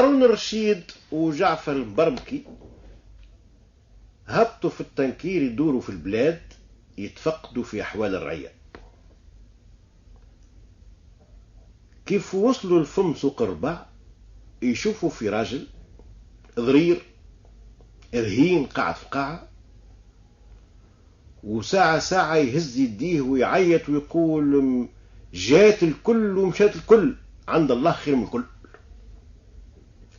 هارون الرشيد وجعفر البرمكي هبطوا في التنكير يدوروا في البلاد يتفقدوا في أحوال الرعية. كيف وصلوا لفم سوق الرباع يشوفوا في راجل ضرير رهين قاعد في قاعة، وساعة ساعة يهز يديه ويعيط ويقول جات الكل ومشات الكل، عند الله خير من الكل.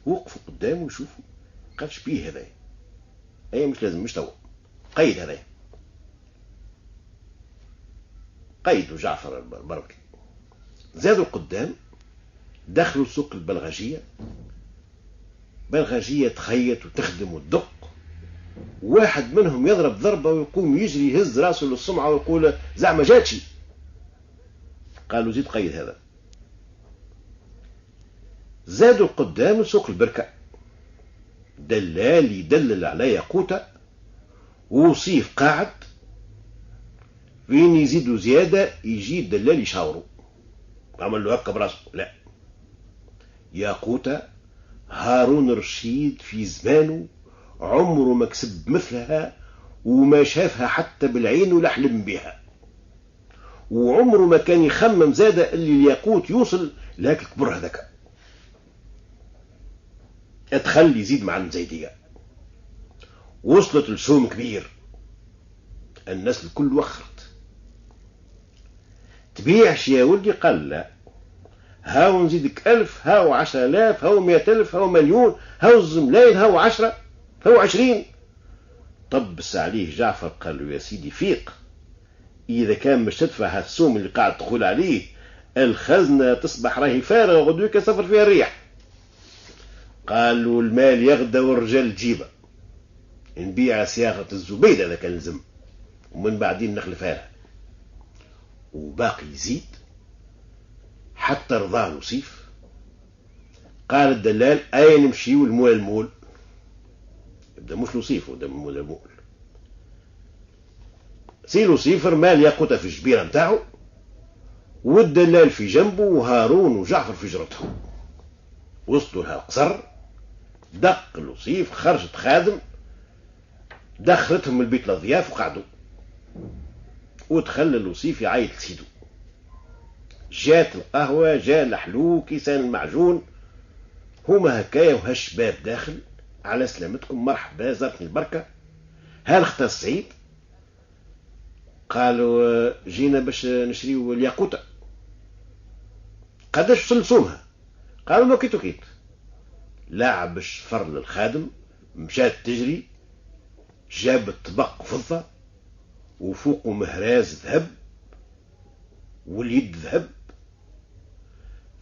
وقفوا قدامه ويشوفوا، قالش بيه هذا، اي مش لازم، مش توا قيد هذا، قيدوا جعفر البرمكي. زادوا القدام، دخلوا سوق البلغجية، بلغجية تخيط وتخدم وتدق، واحد منهم يضرب ضربة ويقوم يجري يهز راسه للسمعة ويقول زعما جاتشي. قالوا زيد قيد هذا. زادوا القدام سوق البركة، دلال يدلل على ياقوتة ووصيف قاعد، وين يزيدوا زيادة يجي الدلال يشاوروا، عمل له هكا براسه، لا، ياقوتة هارون الرشيد في زمانه عمره ما كسب مثلها وما شافها حتى بالعين ولا حلم بها، وعمره ما كان يخمم زادة اللي الياقوت يوصل لهاك الكبر هذاك. ادخل يزيد مع المزيدية، وصلت لسوم كبير، الناس الكل وخرت. تبيعش يا ولدي؟ قال لا، هاو نزيدك 1000، هاو 10,000، هاو 100,000، هاو مليون، هاو الزملاين، هاو 10، هاو 20. طبس عليه جعفر قال له يا سيدي فيق، إذا كان مش تدفع هالسوم اللي قاعد تقول عليه الخزنة تصبح راهي فارغة غدوك سفر فيها الريح. قال له المال يغدى والرجال تجيبه، نبيع صياغة الزبيدة إذا كان لزم، ومن بعدين نخلفها لها. وباقي يزيد حتى رضاه وصيف. قال الدلال أين نمشي والمول المول، يبدا مش لوصيف ودا مول المول. سي لوصيف رمال ياقوتة في الجبيرة متاعه، والدلال في جنبه، وهارون وجعفر في جرتهم. وصلوا لها القصر، دق لوصيف، خرجت خادم دخلتهم البيت للضياف وقعدوا، ودخل لوصيف يعيط لسيدو. جات القهوة، جاء الحلو، كيسان المعجون، هما هكايا وهالشباب داخل، على سلامتكم، مرحبا، زارتني البركة، هل اختار سعيد؟ قالوا جينا باش نشريو الياقوتة. قداش سلسومها؟ قالوا ما كيتو كيت. لاعب الشفر للخادم، مشات تجري، جابت طبق فضة وفوقه مهراز ذهب واليد ذهب،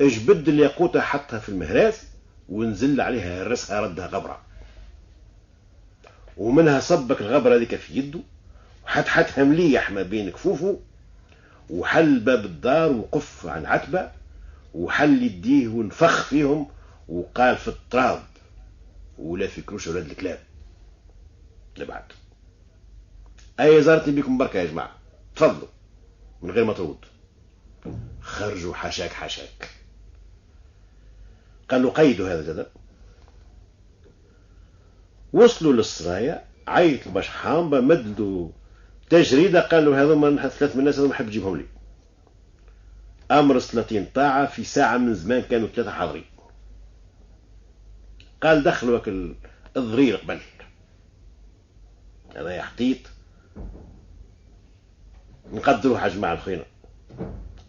اجبد الياقوتة حطها في المهراز ونزل عليها هرسها ردها غبرة، ومنها صبك الغبرة هذيك في يده وحتحتها مليح ما بين كفوفه، وحل باب الدار وقف عن عتبة وحل يديه ونفخ فيهم وقال في التراب ولا في كروش ولاد الكلاب لبعد. اي زارتني بكم بركة يا جماعة، تفضلوا من غير ما ترد. خرجوا حاشاك حاشاك. قالوا قيدوا هذا جدا. وصلوا للسرايا، عيط باش حامبة، مدلوا تجريدة، قالوا هذوما 3 من الناس هذوما حب تجيبهم لي. أمر 30 طاعة في ساعة من زمان، كانوا 3 حاضرين. قال دخلوا الضرير قبل هذا يحطيط، نقدروا حاج مع الخينا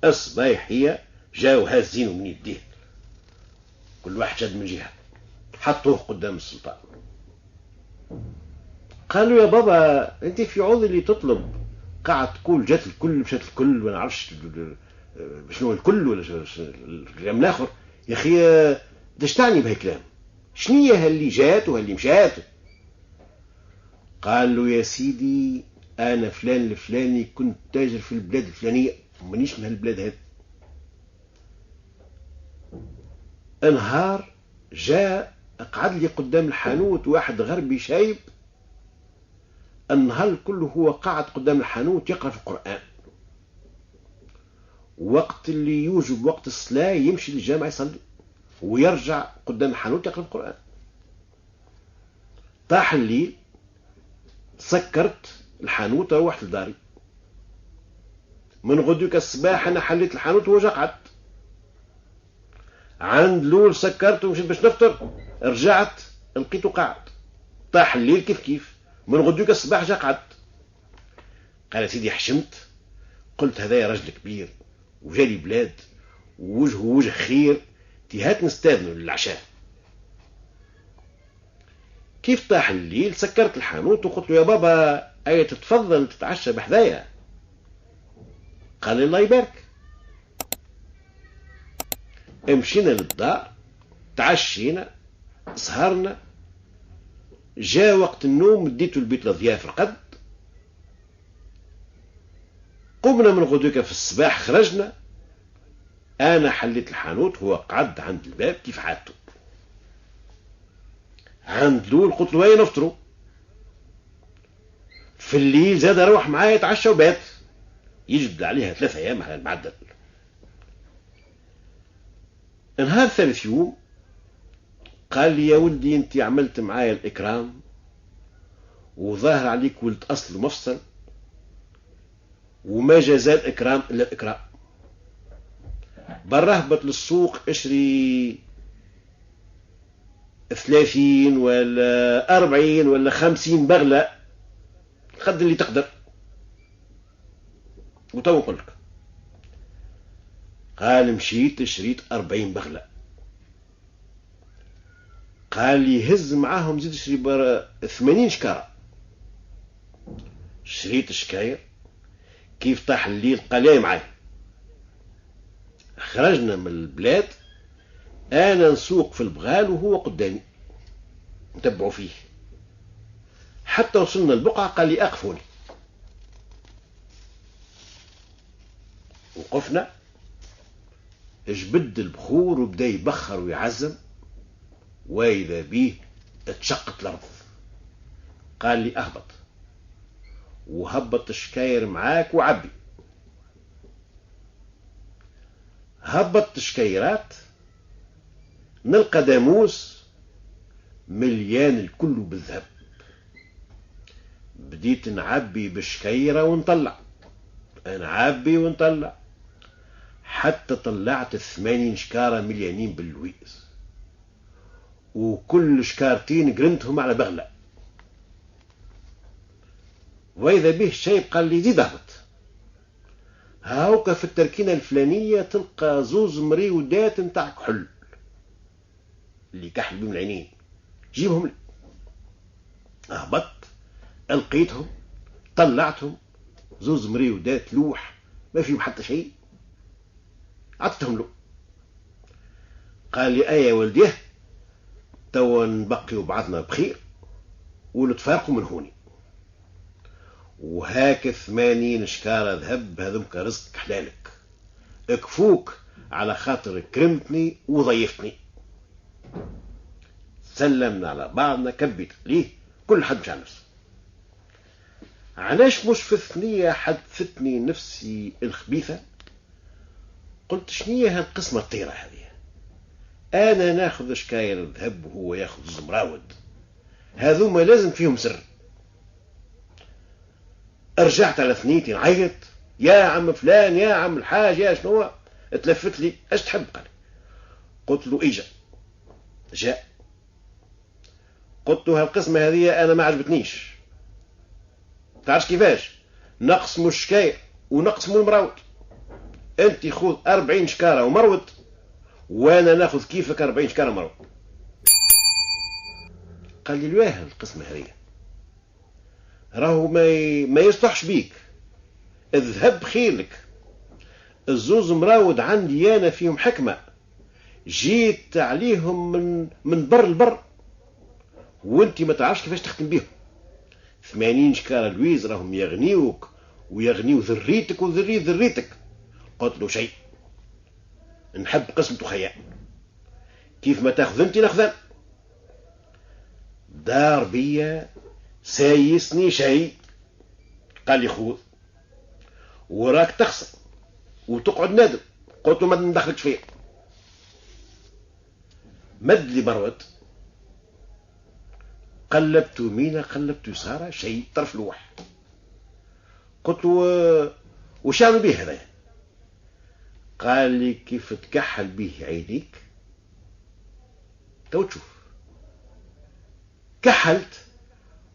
الصبايحية، جاو هازينه من يديه، كل واحد شد من جهة، حطوه قدام السلطان. قالوا يا بابا انت في عوض اللي تطلب، قاعد تقول جات الكل مشات الكل ما نعرفش شنو الكل ولا الكلام الاخر، يا اخي ايش تعني بهالكلام؟ شنية هاللي جات وهاللي مشات؟ قال له يا سيدي انا فلان الفلاني كنت تاجر في البلاد الفلانية، مانيش من هالبلاد هذه. انهار جاء قعد لي قدام الحانوت واحد غربي شايب، النهار كله هو قاعد قدام الحانوت يقرأ في القرآن، وقت اللي يوجب وقت الصلاة يمشي للجامع يصلي، ويرجع قدام الحانوت يقرأ القرآن. طاح الليل، سكرت الحانوت وروحت لداري. من غدوك الصباح انا حليت الحانوت وهو قعد. عند لول سكرت ومشيت باش نفطر، رجعت لقيته قاعد. طاح الليل كيف من غدوك الصباح جا قعد. قال سيدي حشمت، قلت هذا يا رجل كبير وجالي بلاد ووجهه وجه خير، تيهات نستاذنوا للعشاء. كيف طاح الليل سكرت الحانوت وقلت له يا بابا اي تتفضل تتعشى بحذايا. قال لي الله يبارك. مشينا للدار، تعشينا، سهرنا، جاء وقت النوم، اديته البيت لضياف رقد. قمنا من غدوك في الصباح، خرجنا، انا حليت الحانوت هو قعد عند الباب كيف عادته. عند لول قلت له وين نفطروا. في الليل زاد روح معايا يتعشى وبات، يجبد عليها 3 أيام على المعدل. نهار ثالث يوم قال لي يا ولدي انت عملت معايا الاكرام وظاهر عليك ولد اصل مفصل، وما جزاء الاكرام الا الاكرام. برهبط للسوق اشري 30 ولا 40 ولا 50 بغلة، قد اللي تقدر. وتو نقول لك، قال مشيت شريت 40 بغلة. قال لي هز معاهم زيد شري 80 شكارة. شريت شكاير. كيف طاح الليل قال لي معاي. خرجنا من البلاد، انا نسوق في البغال وهو قدامي نتبعوا فيه حتى وصلنا البقعة. قال لي اقفوني. وقفنا، جبد البخور وبدا يبخر ويعزم، واذا بيه اتشقت الارض. قال لي اهبط وهبط الشكاير معاك وعبي. هبط الشكايرات، نلقى داموس مليان الكل بالذهب. بديت نعبي بالشكيرة ونطلع، نعبي ونطلع، حتى طلعت 80 شكارة مليانين باللويز، وكل شكارتين قرنتهم على بغلة. وإذا به الشايب قال لي زيد اهبط، هاوكا في التركينة الفلانية تلقى زوز مريودات نتاع كحل اللي كحل بهم العينين، جيبهم لي. اهبط، لقيتهم، طلعتهم، زوز مريودات لوح ما فيهم حتى شيء، عطتهم له. قال لي يا ولديه توا نبقي وبعضنا بخير ونتفارقوا من هوني، وهاك 80 شكارة ذهب هذمك رزق حلالك، اكفوك على خاطر كرمتني وضيفتني. سلمنا على بعضنا، كبيت ليه كل حد مش على نفسه. علاش مش في الثنية حدثتني نفسي الخبيثة؟ قلت شنية هالقسمة الطيرة هذه، انا ناخذ شكاير الذهب وهو ياخذ الزمراود، هذوما لازم فيهم سر. رجعت على ثنيتي نعيط، يا عم فلان يا عم الحاج يا شنو. تلفت لي اش تحب؟ قال. قلت له اجا. جاء. قلت له هالقسمة هذه انا ما عجبتنيش، تعرفش كيفاش نقسموا الشكاير ونقسموا المراود. انت خذ 40 شكارة ومرود، وانا ناخذ كيفك 40 شكارة مرود. قال لي الواهل القسمة هذه راهو ما يصلحش بيك، الذهب خير لك، الزوز مراود عندي انا فيهم حكمة، جيت عليهم من بر البر وانت ما تعرفش كيفاش تختم بيهم. 80 شكارة لويز راهم يغنيوك ويغنيو ذريتك وذرية ذريتك. قلت له شيء، نحب قسمة خيال، كيف ما تاخذ انت ناخذ انا. دار بيا سايسني شيء. قال لي خذ وراك تخسر وتقعد نادم. قلت له ما ندخلكش فيا. مد لي مروت، قلبت يمينه قلبت يساره، شيء طرف لوح. قلت له وش يعمل به هذا؟ قال لي كيف تكحل به عينيك تو تشوف. كحلت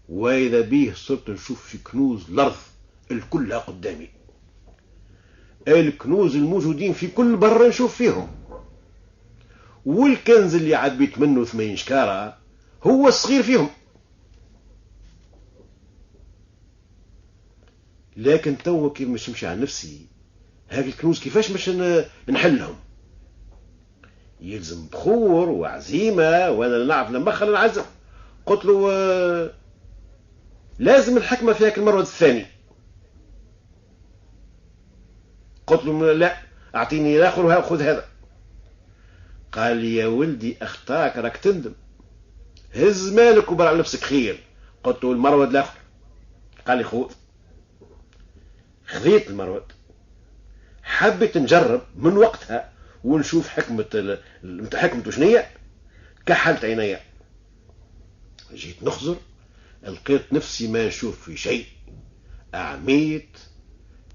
واذا به صرت نشوف في كنوز الارض الكلها قدامي، الكنوز الموجودين في كل بر نشوف فيهم، والكنز اللي عبيت منه 8 شكارة هو الصغير فيهم. لكن تو كيف مش نمشي على نفسي، هاك الكنوز كيفاش مش نحلهم؟ يلزم بخور وعزيمة، وانا نعرف لما خلنا نعزم. قلت له لازم الحكمة في هاك المرة الثاني. قلت له لا، اعطيني الاخر وخذ هذا. قال لي يا ولدي اخطاك راك تندم، هز مالك وبر على نفسك خير. قلت له المرود الاخر. قال لي خذ. خذيت المرود، حبيت نجرب من وقتها ونشوف حكمة شنية. كحلت عينيا، جيت نخزر، لقيت نفسي ما نشوف في شيء، أعميت.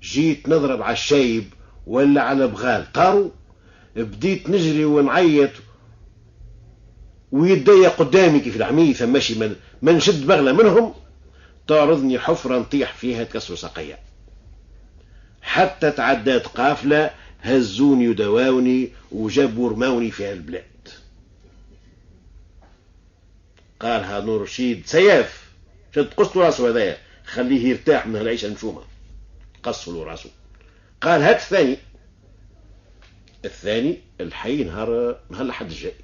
جيت نضرب على الشايب ولا على بغال طاروا، بديت نجري ونعيط ويدي قدامي كيف العميثة ماشي، ما نشد بغلة منهم تعرضني حفرة نطيح فيها تكسر ساقية. حتى تعدات قافلة هزوني ودواوني وجابوا رماوني في هالبلاد. قالها نور رشيد سياف، شد قصوا راسه هذايا خليه يرتاح من هالعيشة المشومة. قصوا له راسه. قال هات الثاني الحي نهار الحد الجاي.